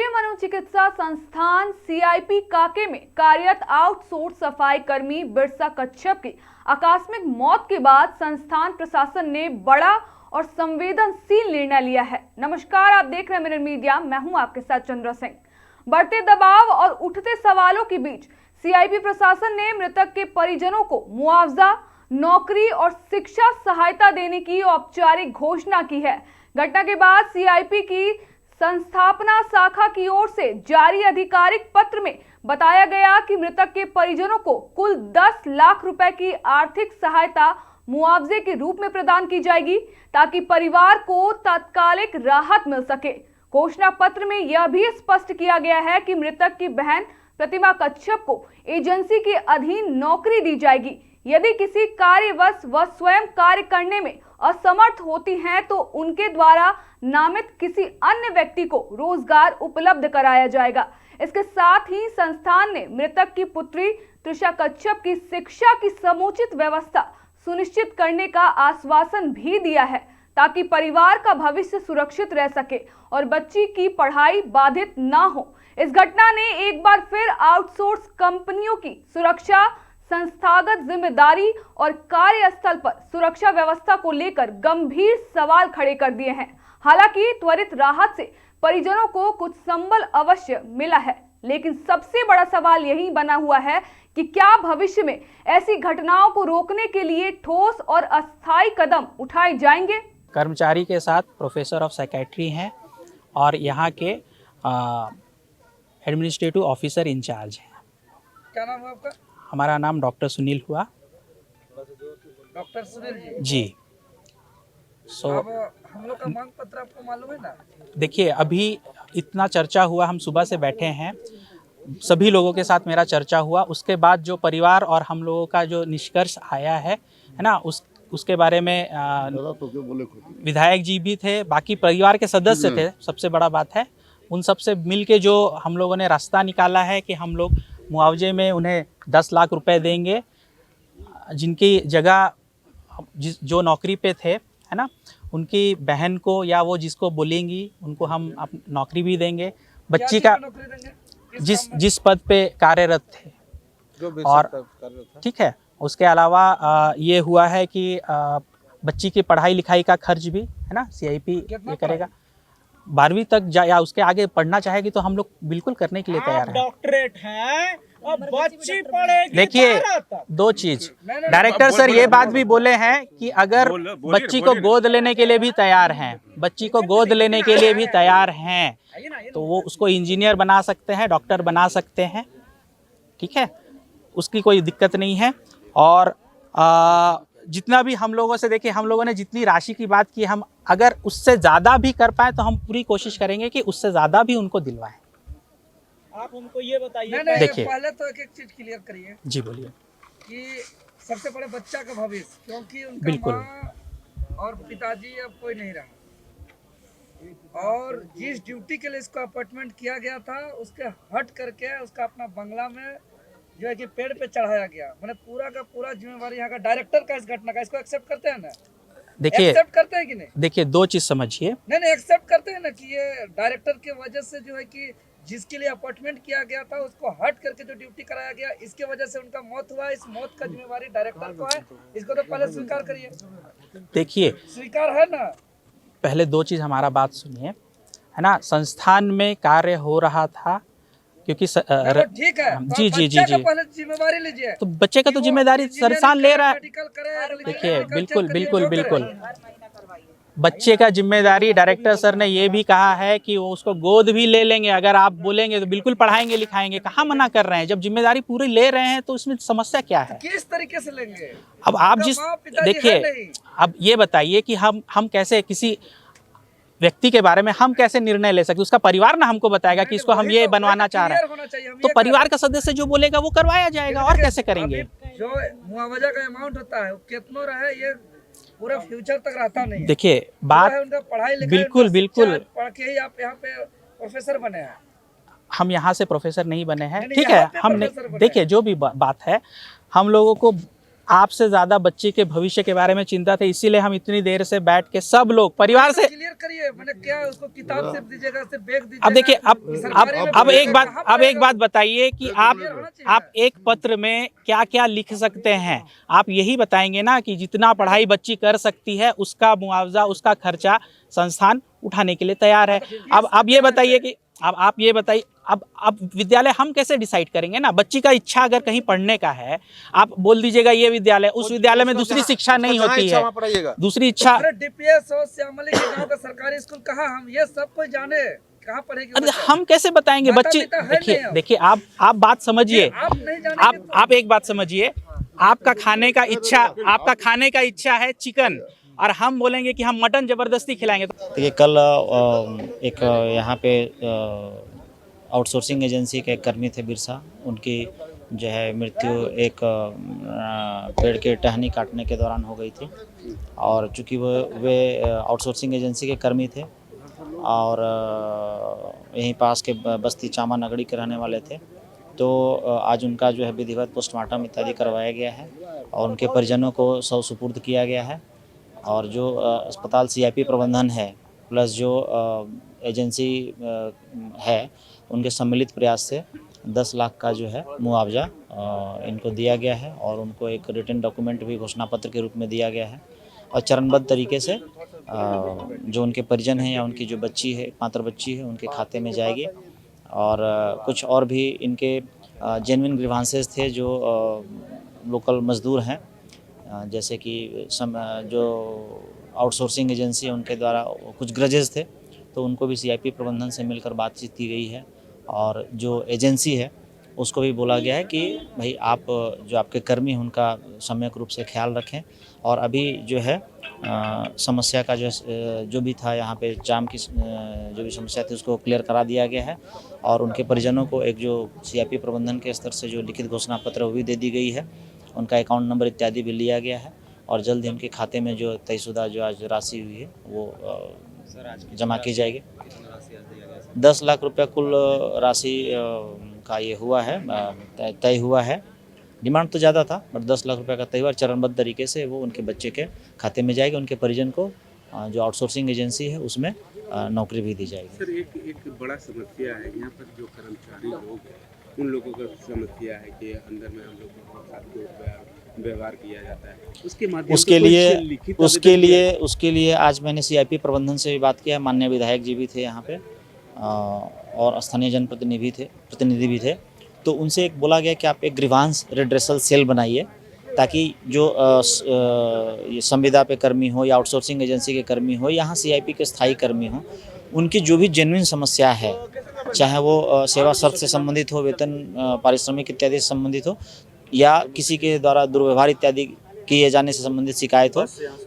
राष्ट्रीय मनोचिकित्सा संस्थान सीआईपी काके में कार्यरत आउटसोर्स सफाई कर्मी बिरसा कच्छप की आकस्मिक मौत के बाद संस्थान प्रशासन ने बड़ा और संवेदनशील निर्णय लिया है। नमस्कार, आप देख रहे हैं मिरर मीडिया, मैं हूं आपके साथ चंद्रा सिंह। बढ़ते दबाव और उठते सवालों के बीच सीआईपी प्रशासन ने मृतक के परिजनों को मुआवजा, नौकरी और शिक्षा सहायता देने की औपचारिक घोषणा की है। घटना के बाद सीआईपी की संस्थापना शाखा की ओर से जारी आधिकारिक पत्र में बताया गया कि मृतक के परिजनों को कुल 10 लाख रुपए की आर्थिक सहायता मुआवजे के रूप में प्रदान की जाएगी ताकि परिवार को तात्कालिक राहत मिल सके। घोषणा पत्र में यह भी स्पष्ट किया गया है कि मृतक की बहन प्रतिमा कच्छप को एजेंसी के अधीन नौकरी दी जाएगी। यदि किसी कार्यवश वह स्वयं कार्य करने में असमर्थ होती हैं तो उनके द्वारा नामित किसी अन्य व्यक्ति को रोजगार उपलब्ध कराया जाएगा। इसके साथ ही संस्थान ने मृतक की पुत्री त्रिशा कच्छप की शिक्षा की समुचित व्यवस्था सुनिश्चित करने का आश्वासन भी दिया है ताकि परिवार का भविष्य सुरक्षित रह सके और बच्ची की पढ़ाई बाधित ना हो। इस घटना ने एक बार फिर आउटसोर्स कंपनियों की सुरक्षा, संस्थागत जिम्मेदारी और कार्यस्थल पर सुरक्षा व्यवस्था को लेकर गंभीर सवाल खड़े कर दिए हैं। हालांकि त्वरित राहत से परिजनों को कुछ संबल अवश्य मिला है, लेकिन सबसे बड़ा सवाल यही बना हुआ है कि क्या भविष्य में ऐसी घटनाओं को रोकने के लिए ठोस और अस्थायी कदम उठाए जाएंगे। कर्मचारी के साथ प्रोफेसर ऑफ साइकेट्री हैं और यहाँ के एडमिनिस्ट्रेटिव ऑफिसर इंचार्ज हैं। क्या नाम है आपका? हमारा नाम डॉक्टर सुनील हुआ। डॉक्टर सुनील जी। अब हम लोग का मांग पत्र आपको मालूम है ना? देखिए, अभी इतना चर्चा हुआ, हम सुबह से बैठे हैं, सभी लोगों के साथ मेरा चर्चा हुआ। उसके बाद जो परिवार और हम लोगों का जो निष्कर्ष आया है ना, उसके बारे में विधायक जी भी थे, बाकी परिवार के सदस्य थे। सबसे बड़ा बात है उन सब से मिल के जो हम लोगों ने रास्ता निकाला है कि हम लोग मुआवजे में उन्हें 10 लाख रुपए देंगे, जिनकी जगह जो नौकरी पे थे, है ना, उनकी बहन को या वो जिसको बोलेंगी उनको हम नौकरी भी देंगे। बच्ची का जिस पद पे कार्यरत थे, और ठीक है, उसके अलावा ये हुआ है कि बच्ची की पढ़ाई लिखाई का खर्च भी, है ना, सीआईपी ये करेगा। 12वीं तक या उसके आगे पढ़ना चाहेगी तो हम लोग बिल्कुल करने के लिए तैयार हैं। डॉक्टरेट है और बच्ची पढ़ेगी। देखिए, दो चीज डायरेक्टर सर ये बात भी बोले हैं कि अगर बच्ची को गोद लेने के लिए भी तैयार हैं, बच्ची को गोद लेने के लिए भी तैयार हैं, तो वो उसको इंजीनियर बना सकते हैं, डॉक्टर बना सकते हैं, ठीक है, उसकी कोई दिक्कत नहीं है। और जितना भी हम लोगों से, देखिए, हम लोगों ने जितनी राशि की बात की, हम अगर उससे ज़्यादा भी कर पाए तो हम पूरी कोशिश करेंगे कि उससे ज़्यादा भी उनको दिलवाएं। आप हमको ये बताइए, देखिए, पहले तो एक चीज क्लियर करिए। जी बोलिए। कि सबसे बड़े बच्चा का भविष्य, क्योंकि उनका बिल्कुल माँ और पिताजी अब कोई नहीं रहा, और जिस ड्यूटी के लिए इसको अपॉइंटमेंट किया गया था उसके हट करके उसका अपना बंगला में जो है कि पेड़ पे चढ़ाया गया। मैंने पूरा का पूरा जिम्मेवारी यहाँ का डायरेक्टर का इस घटना का, इसको एक्सेप्ट करते हैं ना? देखिए, एक्सेप्ट करते हैं कि नहीं? देखिए, दो चीज समझिए। नहीं, एक्सेप्ट करते हैं ना कि ये डायरेक्टर के वजह से जो है कि जिसके लिए अपॉइंटमेंट किया गया था उसको हट करके जो ड्यूटी कराया गया, इसके वजह से उनका मौत हुआ। इस मौत का जिम्मेवारी डायरेक्टर को है, इसको तो पहले स्वीकार करिए। देखिए, स्वीकार है ना? पहले दो चीज हमारा बात सुनिए, है ना। संस्थान में कार्य हो रहा था क्योंकि ठीक है, जी जी जी जी, पहले जिम्मेवारी लीजिए। तो बच्चे का तो जिम्मेदारी सरसान ले रहा है। देखिए, देखिए, बिल्कुल बच्चे का जिम्मेदारी डायरेक्टर सर ने ये भी कहा है कि वो उसको गोद भी ले लेंगे, अगर आप बोलेंगे तो बिल्कुल पढ़ाएंगे लिखाएंगे। कहाँ मना कर रहे हैं? जब जिम्मेदारी पूरी ले रहे हैं तो उसमें समस्या क्या है? किस तरीके से लेंगे? अब आप देखिए, अब ये बताइए कि हम कैसे किसी व्यक्ति के बारे में हम कैसे निर्णय ले सकते? उसका परिवार ना हमको बताएगा कि इसको हम ये बनवाना चाह रहे हैं, तो परिवार का सदस्य जो बोलेगा वो करवाया जाएगा। और कैसे करेंगे? जो मुआवजा का अमाउंट होता है कितना रहे, ये पूरा फ्यूचर तक रहता नहीं है। देखिए, बात उनका पढ़ाई लिखाई, बिल्कुल पढ़ के ही आप यहाँ पे प्रोफेसर बने हैं। हम यहाँ से प्रोफेसर नहीं बने हैं, ठीक है। हमने देखिए, जो भी बात है, हम लोगों को आपसे ज्यादा बच्चे के भविष्य के बारे में चिंता थी, इसीलिए हम इतनी देर से बैठ के सब लोग परिवार से करिए, मैंने क्या उसको किताब सिर्फ दीजिएगा, सिर्फ बैग दीजिएगा। अब देखिए, सरकारी में अब एक बात, कहाँ अब एक पढ़ेगा? बात बताइए कि आप एक पत्र में क्या क्या लिख सकते हैं? आप यही बताएंगे ना कि जितना पढ़ाई बच्ची कर सकती है उसका मुआवजा, उसका खर्चा संस्थान उठाने के लिए तैयार है। अब ये बताइए कि अब आप ये बताइए, अब विद्यालय हम कैसे डिसाइड करेंगे ना? बच्ची का इच्छा अगर कहीं पढ़ने का है, आप बोल दीजिएगा ये विद्यालय, उस विद्यालय में दूसरी शिक्षा नहीं होती है, दूसरी इच्छा। अरे डीपीएस और श्यामली के गांव का सरकारी स्कूल कहाँ, हम ये सब कोई जाने, कहाँ पढ़ेगी अरे बच्चा? हम कैसे बताएंगे? माता बच्ची पिता है देखिए नहीं अब। देखिए, आप बात समझिए, आप नहीं जानेंगे तो- आप एक बात समझिए, आपका खाने का इच्छा है चिकन, और हम बोलेंगे कि हम मटन जबरदस्ती खिलाएंगे। देखिए कल एक यहाँ पे आउटसोर्सिंग एजेंसी के एक कर्मी थे बिरसा, उनकी जो है मृत्यु एक पेड़ के टहनी काटने के दौरान हो गई थी। और चूँकि वे आउटसोर्सिंग एजेंसी के कर्मी थे और यहीं पास के बस्ती चामा नगरी के रहने वाले थे, तो आज उनका जो है विधिवत पोस्टमार्टम इत्यादि करवाया गया है और उनके परिजनों को सुपुर्द किया गया है। और जो अस्पताल सीआईपी प्रबंधन है प्लस जो एजेंसी है, उनके सम्मिलित प्रयास से 10 लाख का जो है मुआवजा इनको दिया गया है और उनको एक रिटन डॉक्यूमेंट भी घोषणा पत्र के रूप में दिया गया है। और चरणबद्ध तरीके से जो उनके परिजन हैं या उनकी जो बच्ची है, एकमात्र बच्ची है, उनके खाते में जाएगी। और कुछ और भी इनके जेन्युइन ग्रीवांसेस थे जो लोकल मजदूर हैं, जैसे कि जो आउटसोर्सिंग एजेंसी है उनके द्वारा कुछ ग्रजेस थे, तो उनको भी सीआईपी प्रबंधन से मिलकर बातचीत की गई है। और जो एजेंसी है उसको भी बोला गया है कि भाई आप जो आपके कर्मी हैं उनका सम्यक रूप से ख्याल रखें। और अभी जो है समस्या का जो भी था यहाँ पे जाम की जो भी समस्या थी उसको क्लियर करा दिया गया है और उनके परिजनों को एक जो सीआईपी प्रबंधन के स्तर से जो लिखित घोषणा पत्र वो भी दे दी गई है, उनका अकाउंट नंबर इत्यादि भी लिया गया है और जल्द ही उनके खाते में जो तयशुदा जो आज राशि हुई है वो जमा की जाएगी। 10 लाख रुपया कुल राशि का ये हुआ है, तय हुआ है। डिमांड तो ज़्यादा था बट 10 लाख रुपए का तय हुआ। चरणबद्ध तरीके से वो उनके बच्चे के खाते में जाएगी। उनके परिजन को जो आउटसोर्सिंग एजेंसी है उसमें नौकरी भी दी जाएगी। सर एक बड़ा समस्या है यहाँ पर जो कर्मचारी लोग हैं उन लोगों का समस्या है कि अंदर में हम लोग के साथ व्यवहार किया जाता है, उसके माध्यम उसके लिए आज मैंने सीआईपी प्रबंधन से भी बात किया है। माननीय विधायक जी भी थे यहाँ पे और स्थानीय जनप्रतिनिधि भी थे, तो उनसे एक बोला गया कि आप एक ग्रीवांस रिड्रेसल सेल बनाइए ताकि जो ये संविदा पे कर्मी हो या आउटसोर्सिंग एजेंसी के कर्मी हो, यहाँ सीआईपी के स्थायी कर्मी हो, उनकी जो भी जेन्युइन समस्या है, चाहे वो सेवा शर्त से संबंधित हो, वेतन पारिश्रमिक इत्यादि से संबंधित हो या किसी के द्वारा दुर्व्यवहार इत्यादि किए जाने से संबंधित शिकायत हो,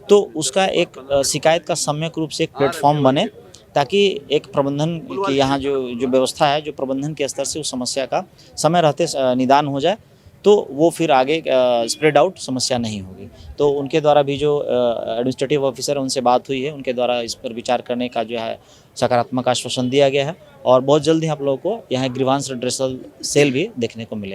तो उसका एक शिकायत का सम्यक रूप से एक प्लेटफॉर्म बने ताकि एक प्रबंधन की यहाँ जो व्यवस्था है, जो प्रबंधन के स्तर से उस समस्या का समय रहते निदान हो जाए, तो वो फिर आगे स्प्रेड आउट समस्या नहीं होगी। तो उनके द्वारा भी जो एडमिनिस्ट्रेटिव ऑफिसर उनसे बात हुई है, उनके द्वारा इस पर विचार करने का जो है सकारात्मक आश्वासन दिया गया है और बहुत जल्द ही आप लोगों को यहाँ ग्रीवांस रिड्रेसल सेल भी देखने को मिलेगा।